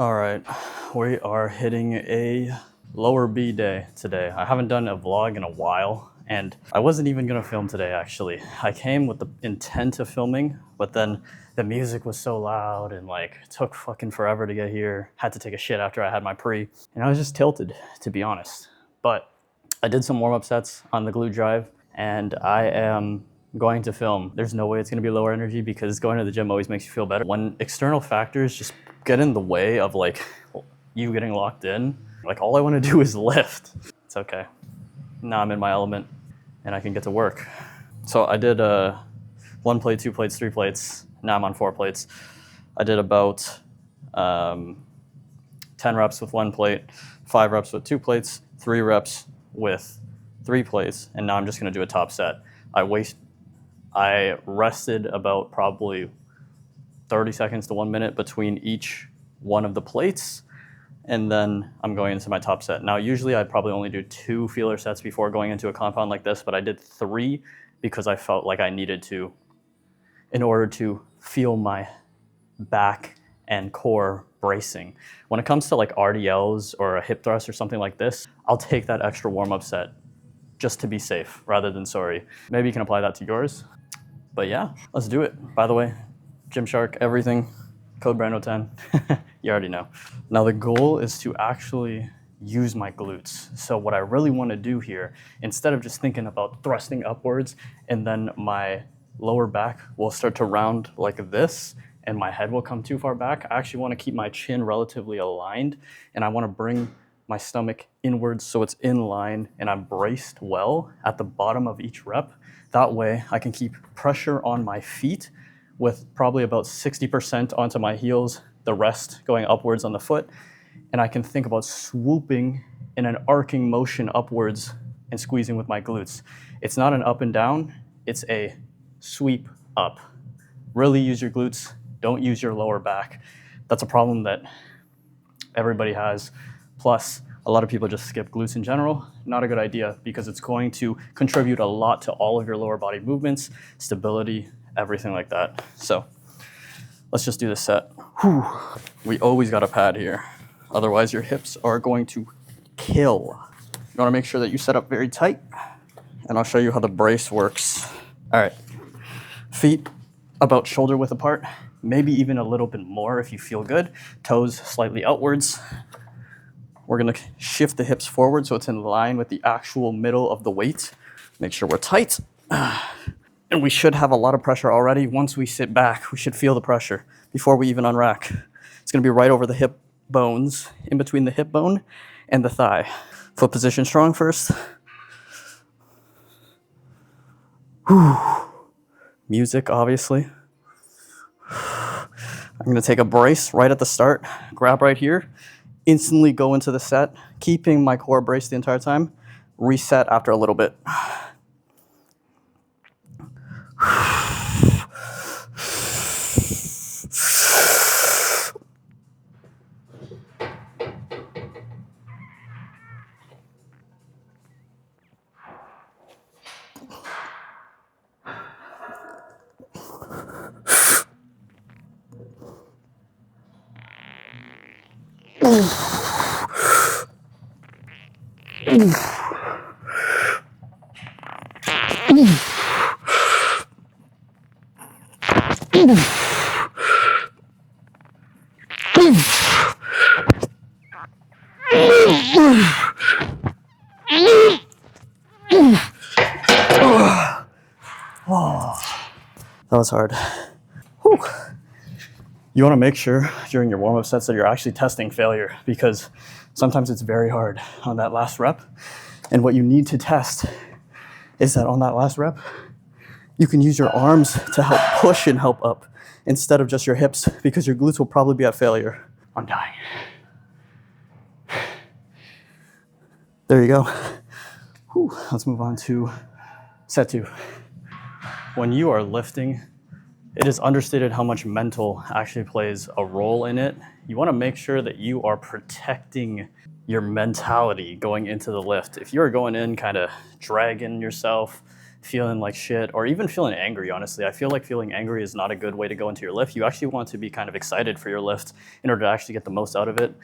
All right, we are hitting a lower B day today. I haven't done a vlog in a while, and I wasn't even gonna film today actually. I came with the intent of filming, but then the music was so loud and like it took fucking forever to get here. Had to take a shit after I had my pre, and I was just tilted, to be honest. But I did some warm-up sets on the glute drive, and I am going to film. There's no way it's gonna be lower energy because going to the gym always makes you feel better. When external factors just get in the way of like you getting locked in, like all I wanna do is lift. It's okay. Now I'm in my element and I can get to work. So I did 1 plate, 2 plates, 3 plates. Now I'm on 4 plates. I did about 10 reps with 1 plate, 5 reps with 2 plates, 3 reps with 3 plates, and now I'm just gonna do a top set. I rested about probably 30 seconds to 1 minute between each one of the plates, and then I'm going into my top set. Now, usually I'd probably only do 2 feeler sets before going into a compound like this, but I did 3 because I felt like I needed to in order to feel my back and core bracing. When it comes to like RDLs or a hip thrust or something like this, I'll take that extra warm-up set just to be safe rather than sorry. Maybe you can apply that to yours. But yeah, let's do it. By the way, Gymshark, everything, code Brando10. You already know. Now the goal is to actually use my glutes. So what I really want to do here, instead of just thinking about thrusting upwards and then my lower back will start to round like this and my head will come too far back, I actually want to keep my chin relatively aligned, and I want to bring my stomach inwards so it's in line and I'm braced well at the bottom of each rep. That way I can keep pressure on my feet with probably about 60% onto my heels, the rest going upwards on the foot. And I can think about swooping in an arcing motion upwards and squeezing with my glutes. It's not an up and down, it's a sweep up. Really use your glutes, don't use your lower back. That's a problem that everybody has. Plus, a lot of people just skip glutes in general. Not a good idea because it's going to contribute a lot to all of your lower body movements, stability, everything like that. So let's just do this set. Whew. We always got a pad here. Otherwise your hips are going to kill. You wanna make sure that you set up very tight, and I'll show you how the brace works. All right, feet about shoulder width apart, maybe even a little bit more if you feel good. Toes slightly outwards. We're gonna shift the hips forward so it's in line with the actual middle of the weight. Make sure we're tight. And we should have a lot of pressure already. Once we sit back, we should feel the pressure before we even unrack. It's gonna be right over the hip bones, in between the hip bone and the thigh. Foot position strong first. Whew. Music, obviously. I'm gonna take a brace right at the start, grab right here, instantly go into the set, keeping my core braced the entire time, reset after a little bit. That was hard. Whew. You want to make sure during your warm-up sets that you're actually testing failure, because sometimes it's very hard on that last rep. And what you need to test is that on that last rep, you can use your arms to help push and help up instead of just your hips, because your glutes will probably be at failure. I'm dying. There you go. Whew. Let's move on to set 2. When you are lifting, it is understated how much mental actually plays a role in it. You want to make sure that you are protecting your mentality going into the lift. If you're going in kind of dragging yourself, feeling like shit, or even feeling angry, honestly. I feel like feeling angry is not a good way to go into your lift. You actually want to be kind of excited for your lift in order to actually get the most out of it.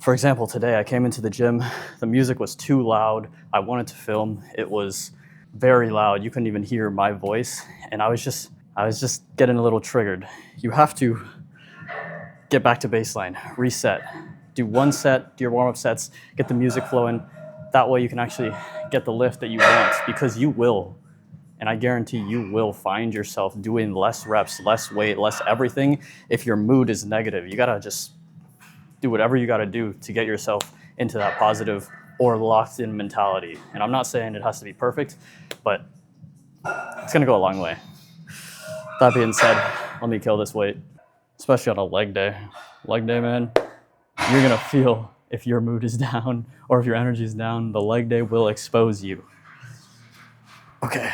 For example, today I came into the gym, the music was too loud. I wanted to film. It was very loud. You couldn't even hear my voice. And I was just getting a little triggered. You have to get back to baseline, reset, do one set, do your warm-up sets, get the music flowing. That way you can actually get the lift that you want, because you will. And I guarantee you will find yourself doing less reps, less weight, less everything if your mood is negative. You gotta just do whatever you gotta do to get yourself into that positive or locked in mentality. And I'm not saying it has to be perfect, but it's gonna go a long way. That being said, let me kill this weight, especially on a leg day. Leg day, man, you're gonna feel if your mood is down or if your energy is down. The leg day will expose you. Okay.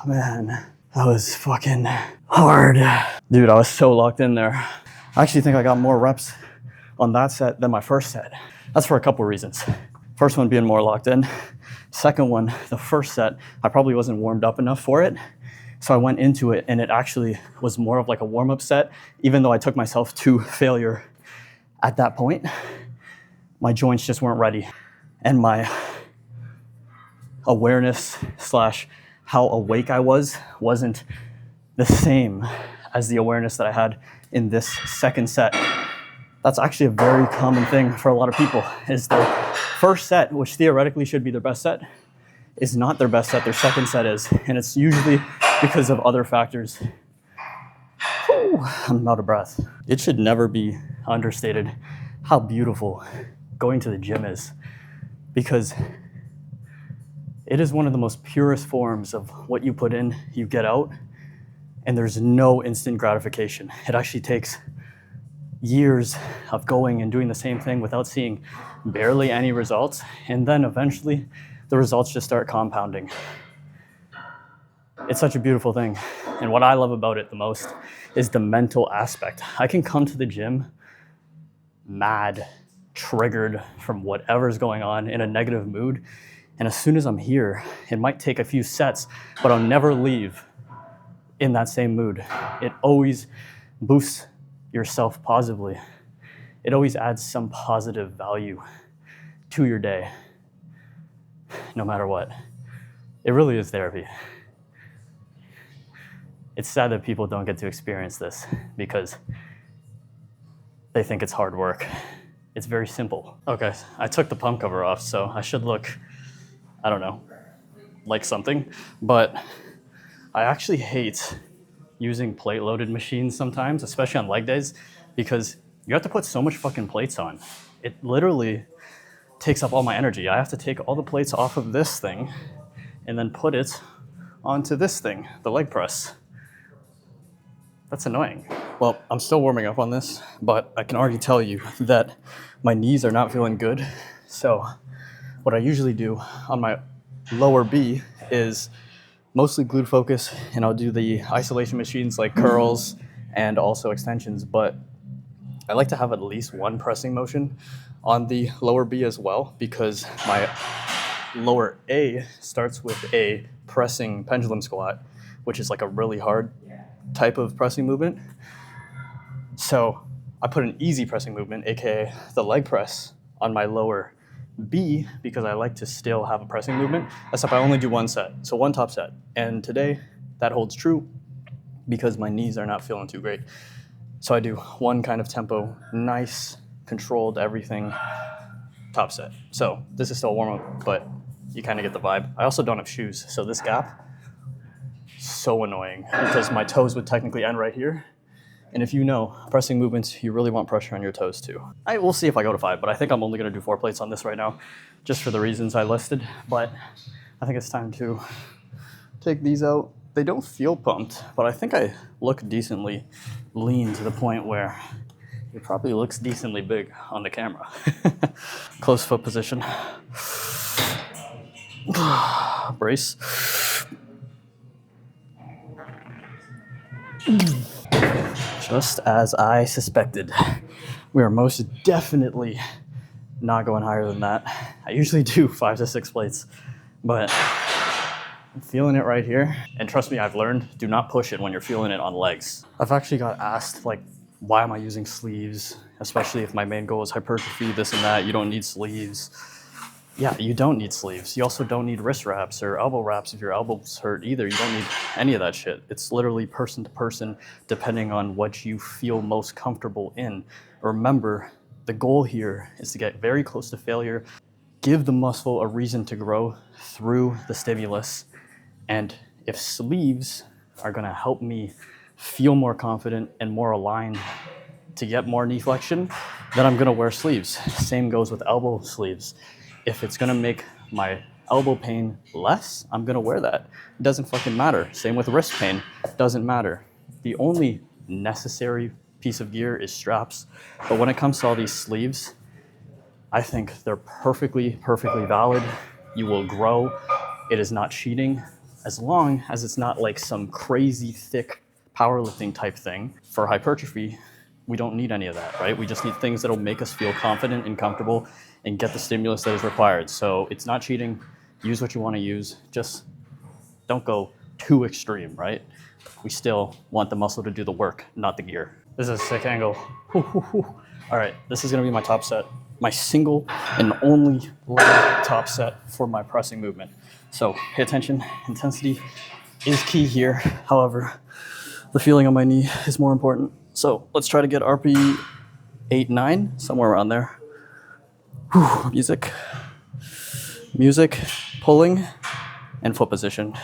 Man, that was fucking hard. Dude, I was so locked in there. I actually think I got more reps on that set than my first set. That's for a couple reasons. First one being more locked in. Second one, the first set, I probably wasn't warmed up enough for it. So I went into it and it actually was more of like a warm-up set, even though I took myself to failure at that point. My joints just weren't ready. And my awareness slash how awake I wasn't the same as the awareness that I had in this second set. That's actually a very common thing for a lot of people, is their first set, which theoretically should be their best set, is not their best set, their second set is. And it's usually because of other factors. Whew, I'm out of breath. It should never be understated how beautiful going to the gym is, because it is one of the most purest forms of what you put in, you get out, and there's no instant gratification. It actually takes years of going and doing the same thing without seeing barely any results, and then eventually the results just start compounding. It's such a beautiful thing, and what I love about it the most is the mental aspect. I can come to the gym mad, triggered from whatever's going on, in a negative mood, and as soon as I'm here, it might take a few sets, but I'll never leave in that same mood. It always boosts yourself positively. It always adds some positive value to your day, no matter what. It really is therapy. It's sad that people don't get to experience this because they think it's hard work. It's very simple. Okay, I took the pump cover off, so I should look, I don't know, like something, but I actually hate using plate-loaded machines sometimes, especially on leg days, because you have to put so much fucking plates on. It literally takes up all my energy. I have to take all the plates off of this thing and then put it onto this thing, the leg press. That's annoying. Well, I'm still warming up on this, but I can already tell you that my knees are not feeling good. So what I usually do on my lower B is mostly glute focus, and I'll do the isolation machines like curls and also extensions, but I like to have at least one pressing motion on the lower B as well, because my lower A starts with a pressing pendulum squat, which is like a really hard type of pressing movement. So I put an easy pressing movement, aka the leg press, on my lower B, because I like to still have a pressing movement, except I only do one set, so one top set. And today that holds true because my knees are not feeling too great. So I do one kind of tempo, nice, controlled everything, top set. So this is still warm up, but You kind of get the vibe. I also don't have shoes, so this gap, so annoying because my toes would technically end right here. And if you know pressing movements, you really want pressure on your toes too. We'll see if I go to 5, but I think I'm only gonna do 4 plates on this right now, just for the reasons I listed. But I think it's time to take these out. They don't feel pumped, but I think I look decently lean to the point where it probably looks decently big on the camera. Close foot position. Brace. Just as I suspected. We are most definitely not going higher than that. I usually do 5 to 6 plates, but I'm feeling it right here. And trust me, I've learned, do not push it when you're feeling it on legs. I've actually got asked, like, why am I using sleeves? Especially if my main goal is hypertrophy, this and that, you don't need sleeves. Yeah, you don't need sleeves. You also don't need wrist wraps or elbow wraps if your elbows hurt either. You don't need any of that shit. It's literally person to person, depending on what you feel most comfortable in. Remember, the goal here is to get very close to failure, give the muscle a reason to grow through the stimulus. And if sleeves are gonna help me feel more confident and more aligned to get more knee flexion, then I'm gonna wear sleeves. Same goes with elbow sleeves. If it's gonna make my elbow pain less, I'm gonna wear that. It doesn't fucking matter. Same with wrist pain, doesn't matter. The only necessary piece of gear is straps. But when it comes to all these sleeves, I think they're perfectly valid. You will grow. It is not cheating, as long as it's not like some crazy thick powerlifting type thing. For hypertrophy, we don't need any of that, right? We just need things that'll make us feel confident and comfortable and get the stimulus that is required. So it's not cheating. Use what you want to use. Just don't go too extreme, right? We still want the muscle to do the work, not the gear. This is a sick angle. All right, this is gonna be my top set. My single and only leg top set for my pressing movement. So pay attention, intensity is key here. However, the feeling on my knee is more important. So let's try to get RP 8, 9, somewhere around there. Whew, music, pulling, and foot position.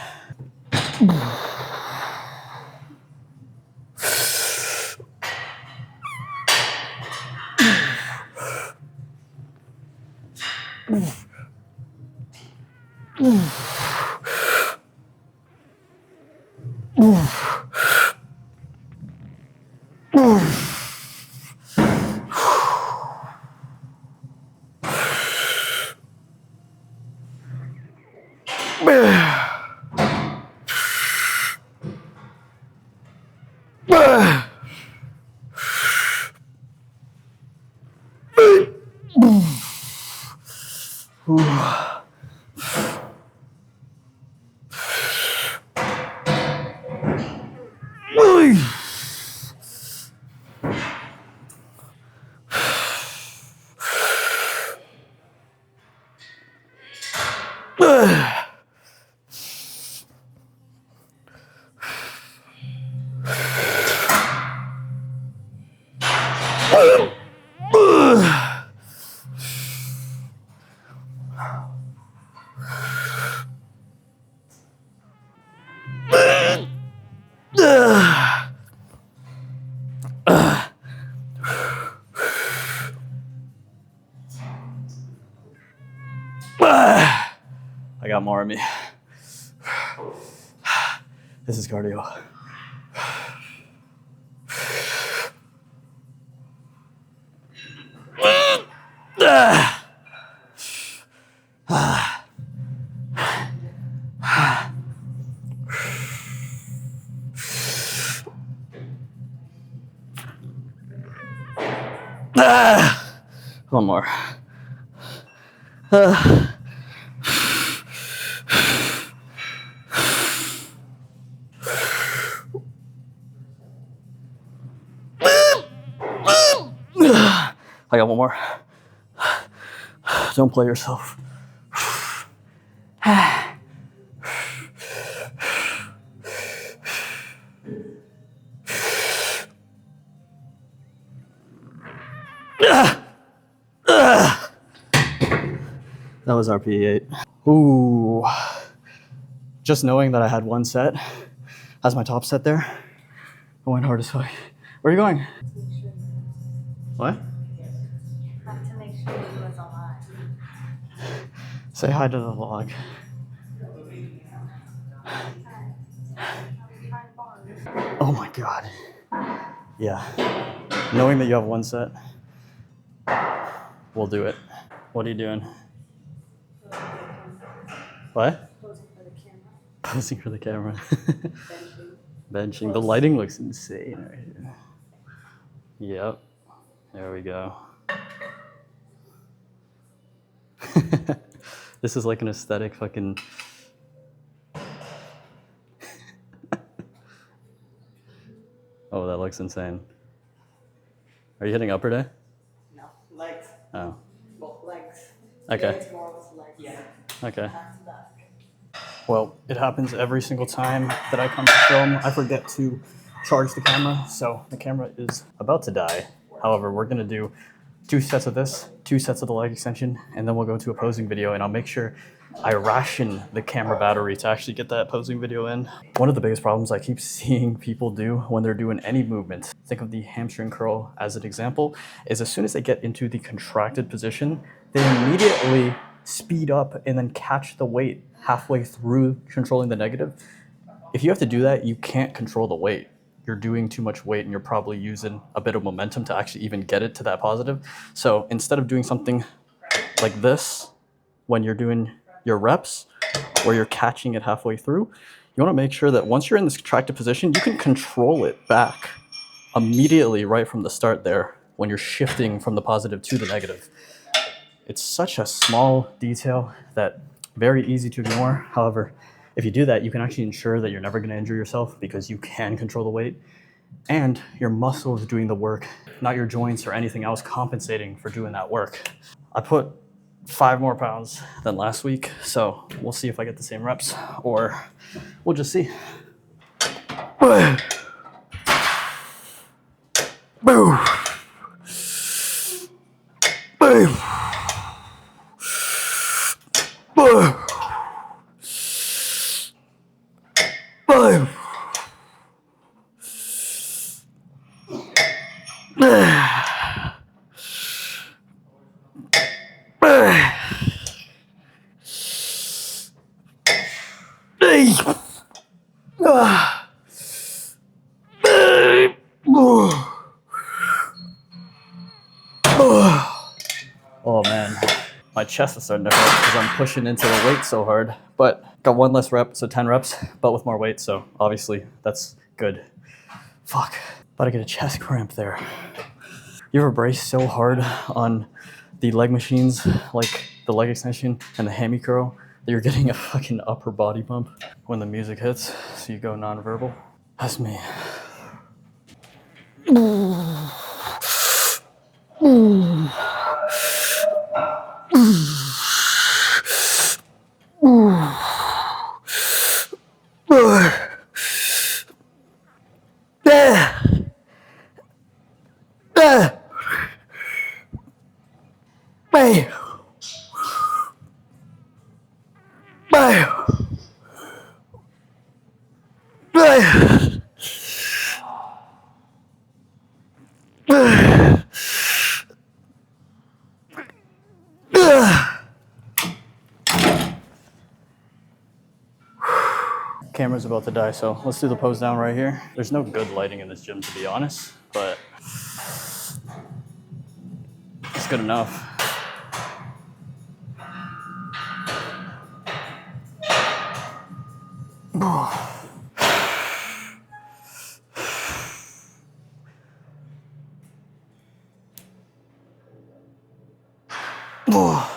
I got more of me. This is cardio. One more. I got one more. Don't play yourself. That was RPE 8. Ooh. Just knowing that I had one set as my top set there, I went hard as fuck. Where are you going? What? To make sure he was alive. Say hi to the vlog. Oh my god. Yeah. Knowing that you have one set, we'll do it. What are you doing? What? Posing for the camera. Benching. The lighting looks insane right here. Yep. There we go. This is like an aesthetic fucking... Oh, that looks insane. Are you hitting upper day? No, legs. Oh. Both legs. Okay. Today tomorrow was legs. Yeah. Okay. Back to back. Well, it happens every single time that I come to film. I forget to charge the camera, so the camera is about to die. However, we're gonna do 2 sets of this, 2 sets of the leg extension, and then we'll go to a posing video, and I'll make sure I ration the camera battery to actually get that posing video in. One of the biggest problems I keep seeing people do when they're doing any movement, think of the hamstring curl as an example, is as soon as they get into the contracted position, they immediately speed up and then catch the weight halfway through controlling the negative. If you have to do that, you can't control the weight. You're doing too much weight and you're probably using a bit of momentum to actually even get it to that positive. So instead of doing something like this, when you're doing your reps, where you're catching it halfway through, you wanna make sure that once you're in this contracted position, you can control it back immediately right from the start there when you're shifting from the positive to the negative. It's such a small detail that very easy to ignore. However, if you do that, you can actually ensure that you're never going to injure yourself because you can control the weight and your muscles doing the work, not your joints or anything else compensating for doing that work. I put 5 more pounds than last week, so we'll see if I get the same reps or we'll just see. Boom. Boom. Boom. Boom. Boom. Oh man, my chest is starting to hurt because I'm pushing into the weight so hard. But got 1 less rep, so 10 reps, but with more weight, so obviously that's good. Fuck, about to get a chest cramp there. You ever brace so hard on the leg machines, like the leg extension and the hammy curl, that you're getting a fucking upper body bump when the music hits, so you go nonverbal? That's me. Camera's about to die, so let's do the pose down right here. There's no good lighting in this gym, to be honest, but it's good enough. Oh.